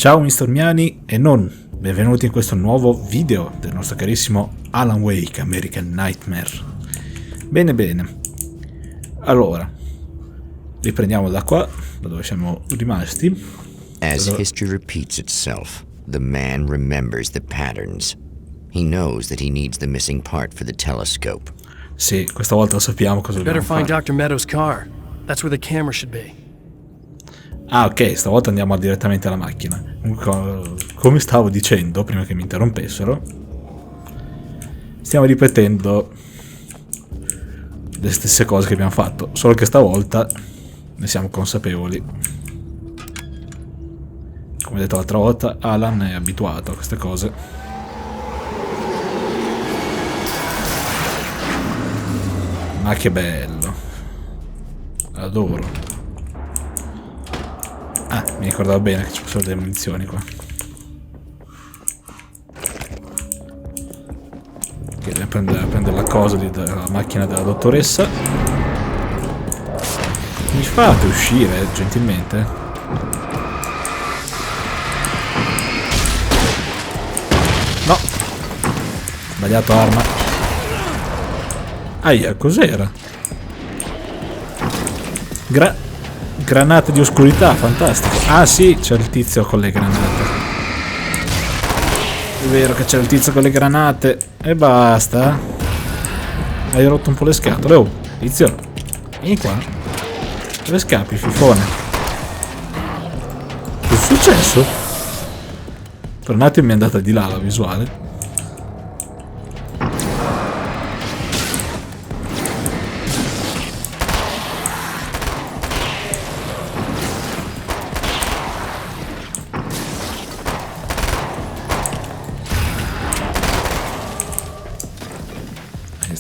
Ciao mistormiani e non, benvenuti in questo nuovo video del nostro carissimo Alan Wake American Nightmare. Bene, allora, riprendiamo da qua, da dove siamo rimasti. As history repeats itself, the man remembers the patterns. He knows that he needs the missing part for the telescope. Sì, questa volta sappiamo cosa dobbiamo fare. Better find Dr. Meadows' car. That's where the camera should be. Ah, ok, stavolta andiamo direttamente alla macchina. Come stavo dicendo, prima che mi interrompessero, stiamo ripetendo le stesse cose che abbiamo fatto, solo che stavolta ne siamo consapevoli. Come detto l'altra volta, Alan è abituato a queste cose. Ma che bello. Adoro. Ah, mi ricordavo bene che ci fossero delle munizioni qua. Ok, dobbiamo prendere la cosa della macchina della dottoressa. Mi fate uscire, gentilmente? No! Sbagliato arma. Aia, cos'era? Granate di oscurità, fantastico. Ah sì, c'è il tizio con le granate. È vero che c'è il tizio con le granate. E basta. Hai rotto un po' le scatole. Oh, tizio, vieni qua. Dove scappi, fifone? Che è successo? Per un attimo mi è andata di là la visuale.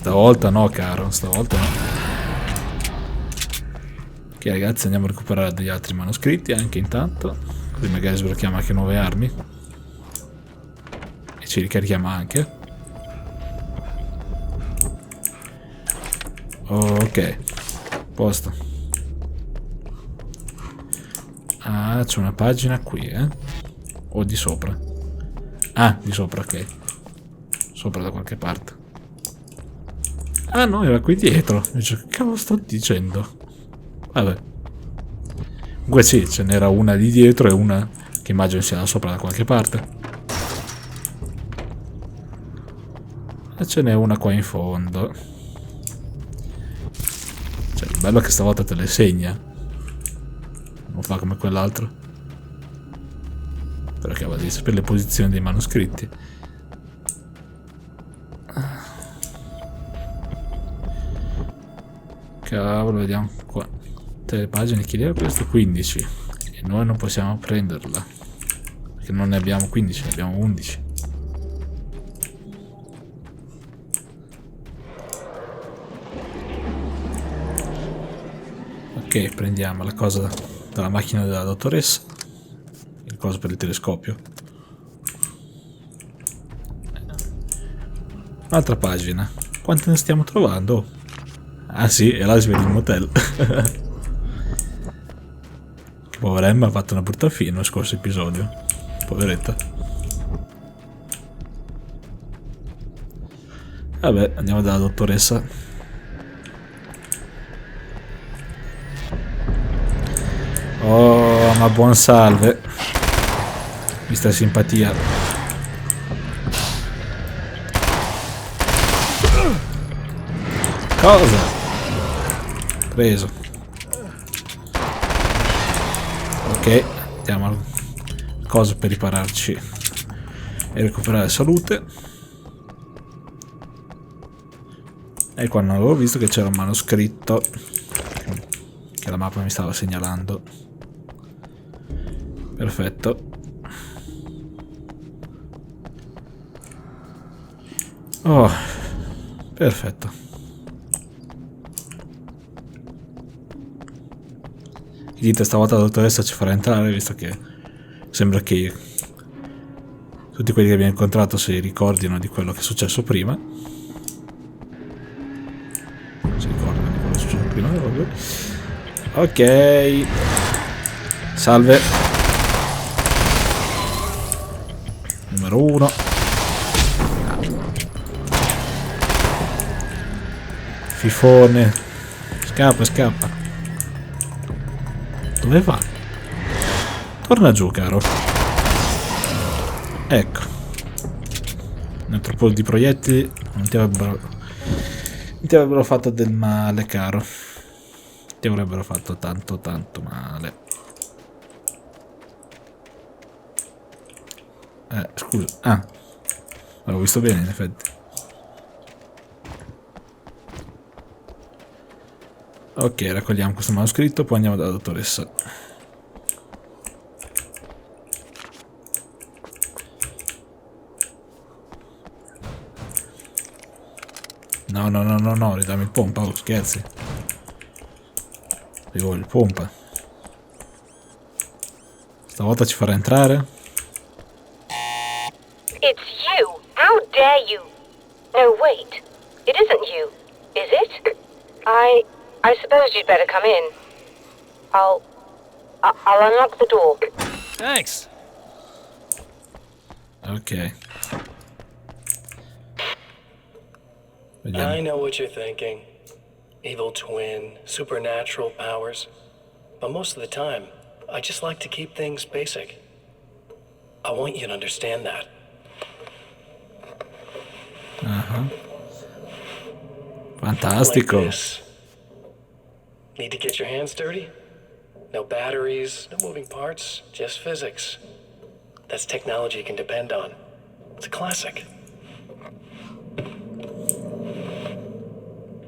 Stavolta no, caro, stavolta no. Ok ragazzi, andiamo a recuperare degli altri manoscritti anche intanto, così magari sblocchiamo anche nuove armi e ci ricarichiamo anche. Ok, posto. Ah, c'è una pagina qui, o di sopra? Ah, di sopra, ok. Sopra da qualche parte. Ah no, era qui dietro. Che cavolo sto dicendo? Vabbè. Comunque sì, ce n'era una lì dietro e una che immagino sia da sopra da qualche parte. E ce n'è una qua in fondo. Cioè, il bello è che stavolta te le segna. Non fa come quell'altro. Però che devi sapere le posizioni dei manoscritti. Cavolo, vediamo qua. Tutte le pagine, chi era questo? 15. E noi non possiamo prenderla. Perché non ne abbiamo 15, ne abbiamo 11. Ok, prendiamo la cosa dalla macchina della dottoressa. Il coso per il telescopio. Un'altra pagina. Quante ne stiamo trovando? Ah sì, e là si vede il motel. Che povera Emma ha fatto una brutta fine nello scorso episodio. Poveretta. Vabbè, andiamo dalla dottoressa. Oh, ma buon salve. Mister Simpatia. Cosa? Preso. Ok, andiamo al coso per ripararci e recuperare salute. E qua non avevo visto che c'era un manoscritto che la mappa mi stava segnalando. Perfetto. Oh, perfetto. Dite stavolta la dottoressa ci farà entrare, visto che sembra che tutti quelli che abbiamo incontrato si ricordino di quello che è successo prima. Si ricordano di quello che è successo prima. Ok. Salve. Numero 1. Fifone. Scappa. Dove va? Torna giù, caro. Ecco. Un altro po' di proiettili non ti avrebbero fatto del male, caro. Ti avrebbero fatto tanto male. Scusa. Ah, l'avevo visto bene, in effetti. Ok, raccogliamo questo manoscritto, poi andiamo dalla dottoressa. No, ridammi il pompa, oh, scherzi. Io voglio il pompa. Stavolta ci farà entrare? It's you! How dare you! No, wait. It isn't you, is it? I suppose you'd better come in. I'll unlock the door. Thanks. Ok. I Vediamo. know what you're thinking. Evil twin, supernatural powers. But most of the time, I just like to keep things basic. I want you to understand that. Fantastico. Like this. Need to get your hands dirty? No batteries, no moving parts, just physics. That's technology you can depend on. It's a classic.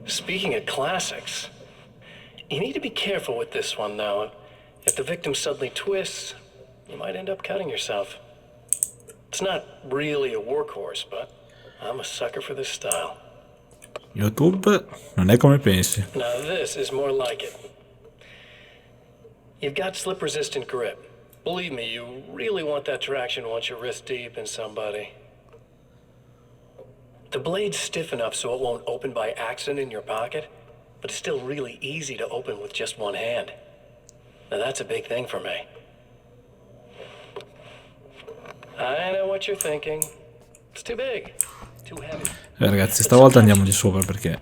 Speaking of classics, you need to be careful with this one, though. If the victim suddenly twists, you might end up cutting yourself. It's not really a workhorse, but I'm a sucker for this style. YouTube non è come pensi. Now this is more like it. You've got slip-resistant grip. Believe me, you really want that traction once you're wrist deep in somebody. The blade's stiff enough so it won't open by accident in your pocket, but it's still really easy to open with just one hand. Now that's a big thing for me. I know what you're thinking. It's too big, too heavy. Ragazzi, stavolta andiamo di sopra perché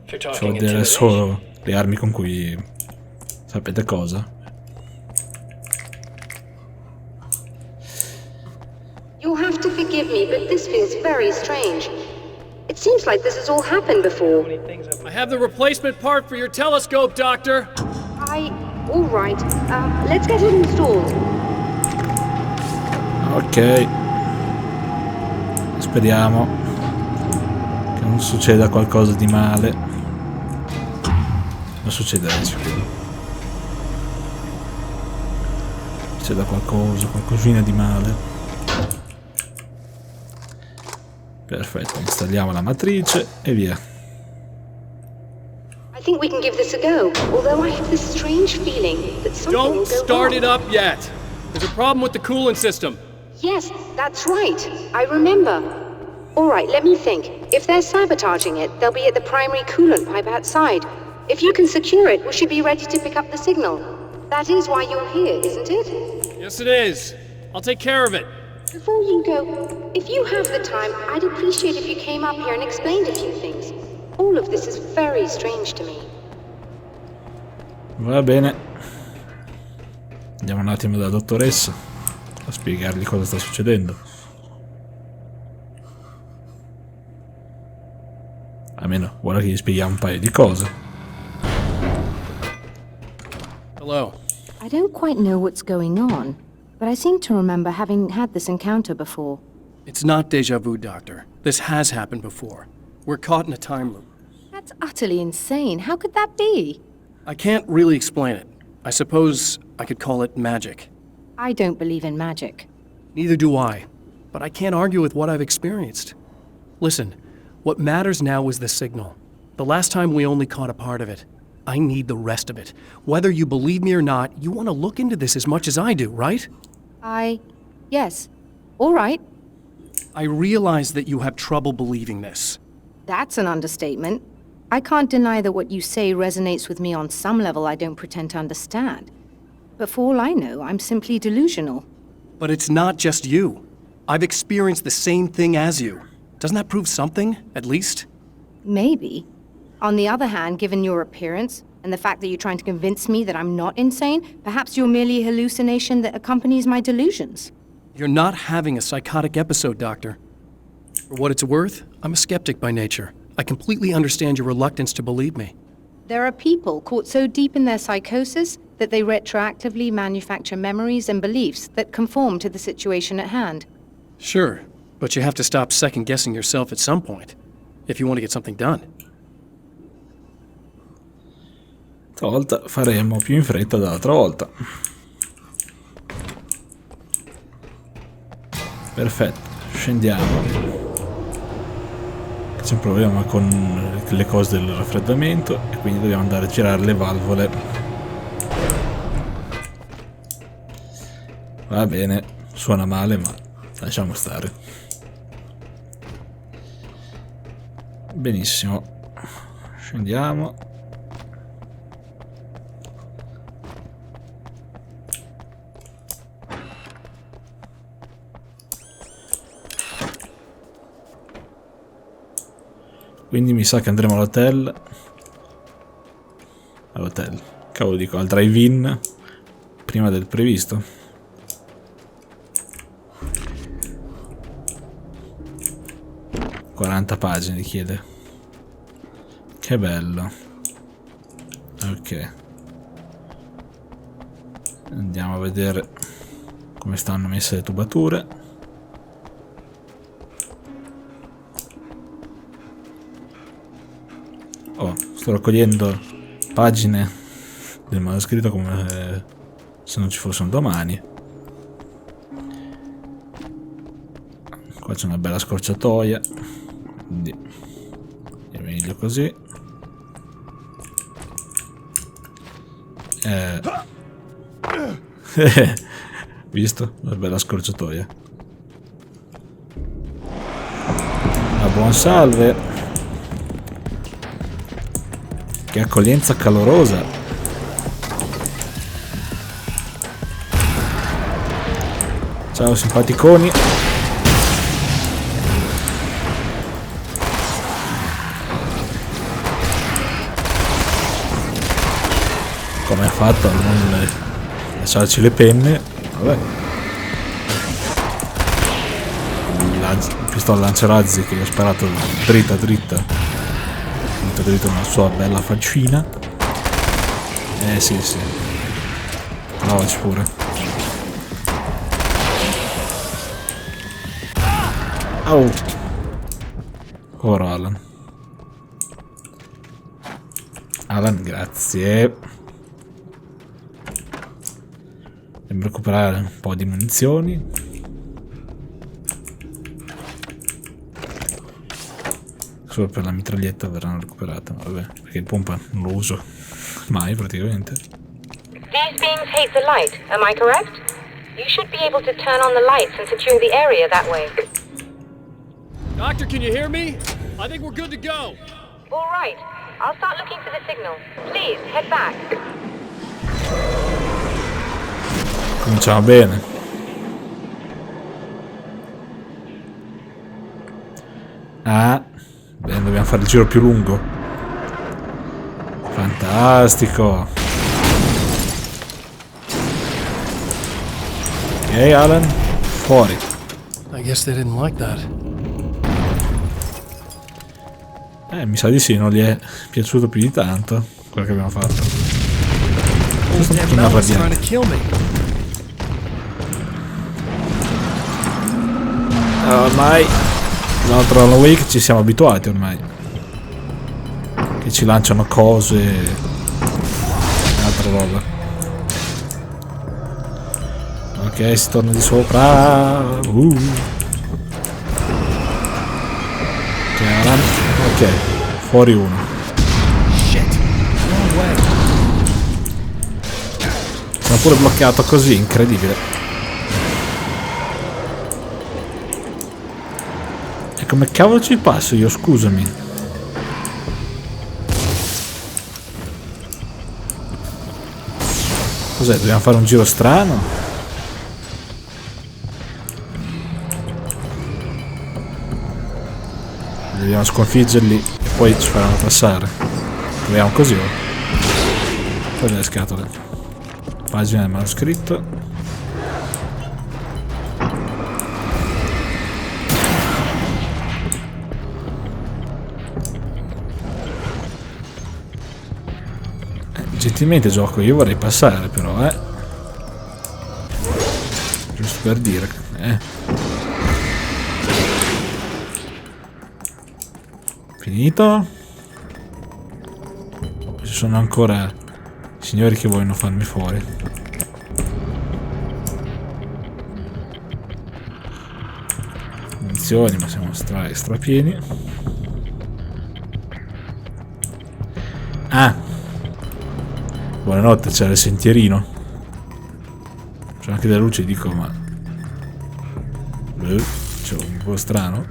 If you're ci vuol talking dire intimidation, solo le armi con cui sapete cosa? You'll have to forgive me, but this feels very strange. It seems like this has all happened before. I have the replacement part for your telescope, Doctor. All right. Let's get it installed. Ok. Speriamo che non succeda qualcosa di male. Non succederà di sicuro. Succeda qualcosina di male. Perfetto, installiamo la matrice e via. I think we can give this a go, although I have this strange feeling that something will Don't go start wrong. it up yet. There's a problem with the coolant system. Yes, that's right. I remember. All right, let me think. If they're sabotaging it, they'll be at the primary coolant pipe outside. If you can secure it, we should be ready to pick up the signal. That is why you're here, isn't it? Yes, it is. I'll take care of it. Before you go, if you have the time, I'd appreciate if you came up here and explained a few things. All of this is very strange to me. Va bene. Andiamo un attimo dalla dottoressa a spiegargli cosa sta succedendo. Almeno vuole che gli spieghiamo un paio di cose. Hello. I don't quite know what's going on, but I seem to remember having had this encounter before. It's not deja vu, Doctor. This has happened before. We're caught in a time loop. That's utterly insane. How could that be? I can't really explain it. I suppose I could call it magic. I don't believe in magic. Neither do I. But I can't argue with what I've experienced. Listen, what matters now is the signal. The last time we only caught a part of it. I need the rest of it. Whether you believe me or not, you want to look into this as much as I do, right? Yes. All right. I realize that you have trouble believing this. That's an understatement. I can't deny that what you say resonates with me on some level I don't pretend to understand. But for all I know, I'm simply delusional. But it's not just you. I've experienced the same thing as you. Doesn't that prove something, at least? Maybe. On the other hand, given your appearance, and the fact that you're trying to convince me that I'm not insane, perhaps you're merely a hallucination that accompanies my delusions. You're not having a psychotic episode, Doctor. For what it's worth, I'm a skeptic by nature. I completely understand your reluctance to believe me. There are people caught so deep in their psychosis that they retroactively manufacture memories and beliefs that conform to the situation at hand. Sure, but you have to stop second-guessing yourself at some point, if you want to get something done. Stavolta faremo più in fretta dell'altra volta. Perfetto, scendiamo. C'è un problema con le cose del raffreddamento e quindi dobbiamo andare a girare le valvole. Va bene, suona male ma lasciamo stare. Benissimo, scendiamo. Quindi mi sa che andremo all'hotel. All'hotel. Cavolo dico, al drive-in. Prima del previsto. «40 pagine» chiede. Che bello. Ok. Andiamo a vedere come stanno messe le tubature. Oh, sto raccogliendo pagine del manoscritto come se non ci fossero domani. Qua c'è una bella scorciatoia, quindi è meglio così. Visto? Una bella scorciatoia. Ma buon salve. Che accoglienza calorosa. Ciao simpaticoni. Come ha fatto a non lasciarci le penne? Vabbè. Il pistola lanciarazzi che ho sparato dritta una sua bella faccina. Sì. Provaci pure. Oh. Povero Alan. Alan, grazie. Devo recuperare un po' di munizioni. Solo per la mitraglietta verranno recuperate, vabbè, perché il pompa non lo uso mai praticamente. These beams hate the light, am I correct? You should be able to turn on the lights and secure the area that way. Doctor, can you hear me? I think we're good to go. All right, I'll start looking for the signal. Please, head back. Cominciamo bene. Ah, bene, dobbiamo fare il giro più lungo. Fantastico. Ok, Alan, fuori. I guess they didn't like that. Mi sa di sì, non gli è piaciuto più di tanto quello che abbiamo fatto. Questo è un pochino arrabbiato. Ormai l'altro Alan Wake ci siamo abituati ormai. Che ci lanciano cose e altra roba. Ok, si torna di sopra. Ok, Alan. Ok, fuori uno. Sono pure bloccato così, incredibile. E come cavolo ci passo io, scusami? Cos'è? Dobbiamo fare un giro strano? Dobbiamo sconfiggerli e poi ci faranno passare. Proviamo così. Poi le scatole. Pagina del manoscritto. Gentilmente gioco, io vorrei passare però, giusto per dire, Finito? Ci sono ancora signori che vogliono farmi fuori. Munizioni, ma siamo strapieni. Ah! Buonanotte, c'era il sentierino. C'è anche della luce, dico, ma... c'è un po' strano.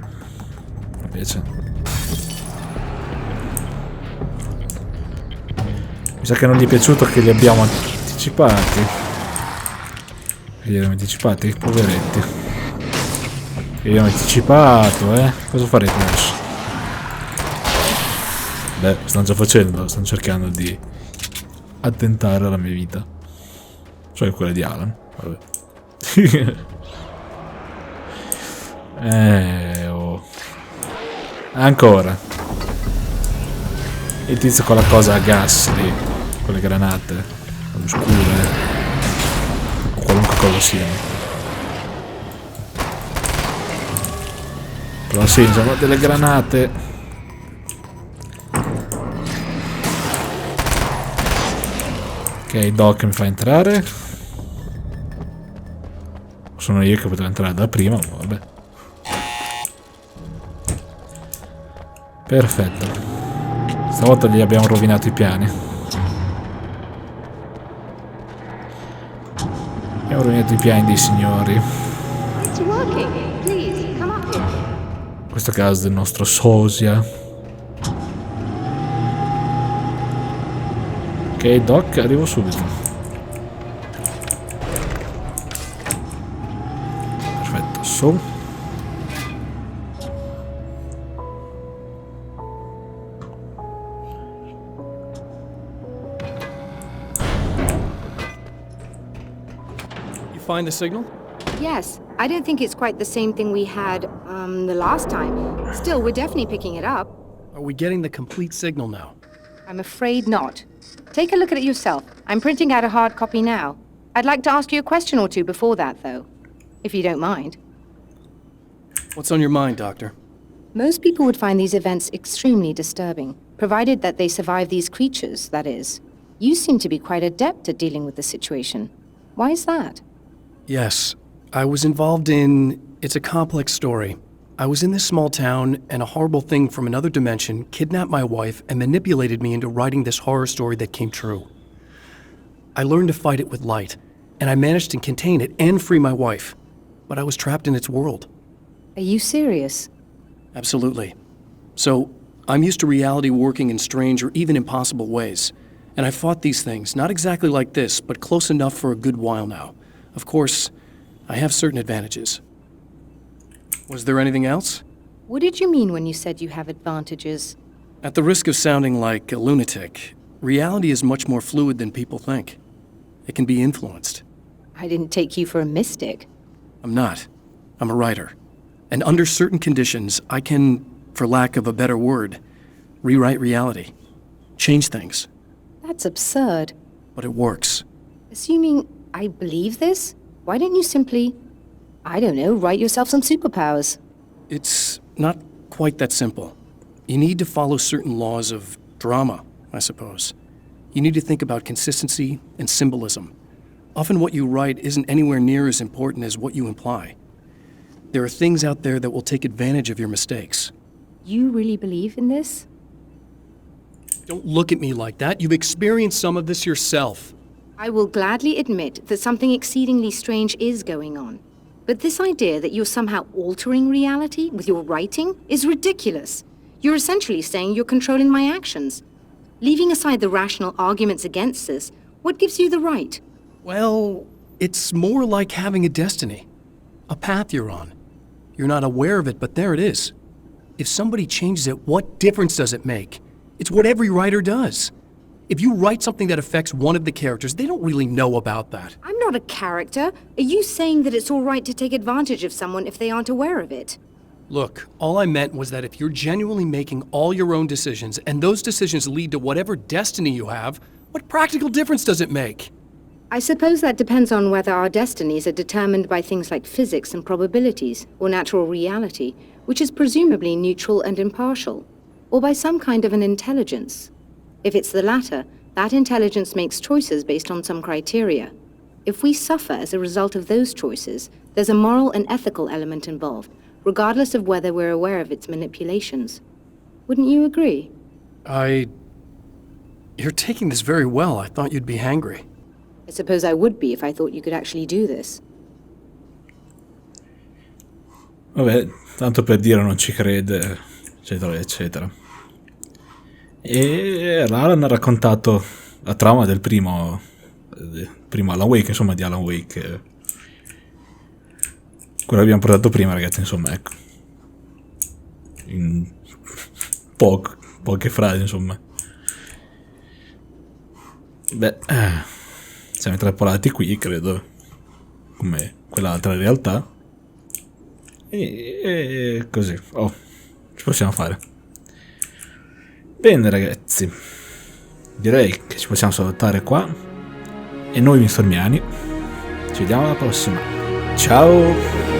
Invece... Mi sa che non gli è piaciuto che li abbiamo anticipati. Li abbiamo anticipati, poveretti. Li abbiamo anticipato, Cosa farete adesso? Beh, stanno già facendo, stanno cercando di... attentare alla mia vita. Cioè quella di Alan. Vabbè. Oh. Ancora. Il tizio con la cosa a gas lì. Con le granate. Oscure. O qualunque cosa siano. Però sì, sono delle granate. Ok, Doc mi fa entrare. Sono io che potevo entrare da prima, ma vabbè. Perfetto. Stavolta gli abbiamo rovinato i piani. Abbiamo rovinato i piani dei signori. In questo caso del nostro sosia. Ok, Doc, arrivo subito. Perfetto, su. You find the signal? Yes, I don't think it's quite the same thing we had, the last time. Still, we're definitely picking it up. Are we getting the complete signal now? I'm afraid not. Take a look at it yourself. I'm printing out a hard copy now. I'd like to ask you a question or two before that, though. If you don't mind. What's on your mind, Doctor? Most people would find these events extremely disturbing, provided that they survive these creatures, that is. You seem to be quite adept at dealing with the situation. Why is that? Yes, I was involved in... It's a complex story. I was in this small town, and a horrible thing from another dimension kidnapped my wife and manipulated me into writing this horror story that came true. I learned to fight it with light, and I managed to contain it and free my wife. But I was trapped in its world. Are you serious? Absolutely. So, I'm used to reality working in strange or even impossible ways. And I've fought these things, not exactly like this, but close enough for a good while now. Of course, I have certain advantages. Was there anything else? What did you mean when you said you have advantages? At the risk of sounding like a lunatic, reality is much more fluid than people think. It can be influenced. I didn't take you for a mystic. I'm not. I'm a writer. And under certain conditions, I can, for lack of a better word, rewrite reality. Change things. That's absurd. But it works. Assuming I believe this, why don't you simply, I don't know, write yourself some superpowers? It's not quite that simple. You need to follow certain laws of drama, I suppose. You need to think about consistency and symbolism. Often what you write isn't anywhere near as important as what you imply. There are things out there that will take advantage of your mistakes. You really believe in this? Don't look at me like that. You've experienced some of this yourself. I will gladly admit that something exceedingly strange is going on. But this idea that you're somehow altering reality with your writing is ridiculous. You're essentially saying you're controlling my actions. Leaving aside the rational arguments against this, what gives you the right? Well, it's more like having a destiny. A path you're on. You're not aware of it, but there it is. If somebody changes it, what difference does it make? It's what every writer does. If you write something that affects one of the characters, they don't really know about that. I'm not a character. Are you saying that it's all right to take advantage of someone if they aren't aware of it? Look, all I meant was that if you're genuinely making all your own decisions, and those decisions lead to whatever destiny you have, what practical difference does it make? I suppose that depends on whether our destinies are determined by things like physics and probabilities, or natural reality, which is presumably neutral and impartial, or by some kind of an intelligence. If it's the latter, that intelligence makes choices based on some criteria. If we suffer as a result of those choices, there's a moral and ethical element involved, regardless of whether we're aware of its manipulations. Wouldn't you agree? You're taking this very well. I thought you'd be hangry. I suppose I would be if I thought you could actually do this. Vabbè, tanto per dire non ci crede, eccetera, eccetera. E Alan ha raccontato la trama del primo Alan Wake, insomma, di Alan Wake. Quello che abbiamo portato prima, ragazzi, insomma, ecco. In poche frasi, insomma. Beh, siamo intrappolati qui, credo, come quell'altra realtà. E così, ci possiamo fare. Bene, ragazzi, direi che ci possiamo salutare qua. E noi, mistormiani, ci vediamo alla prossima. Ciao!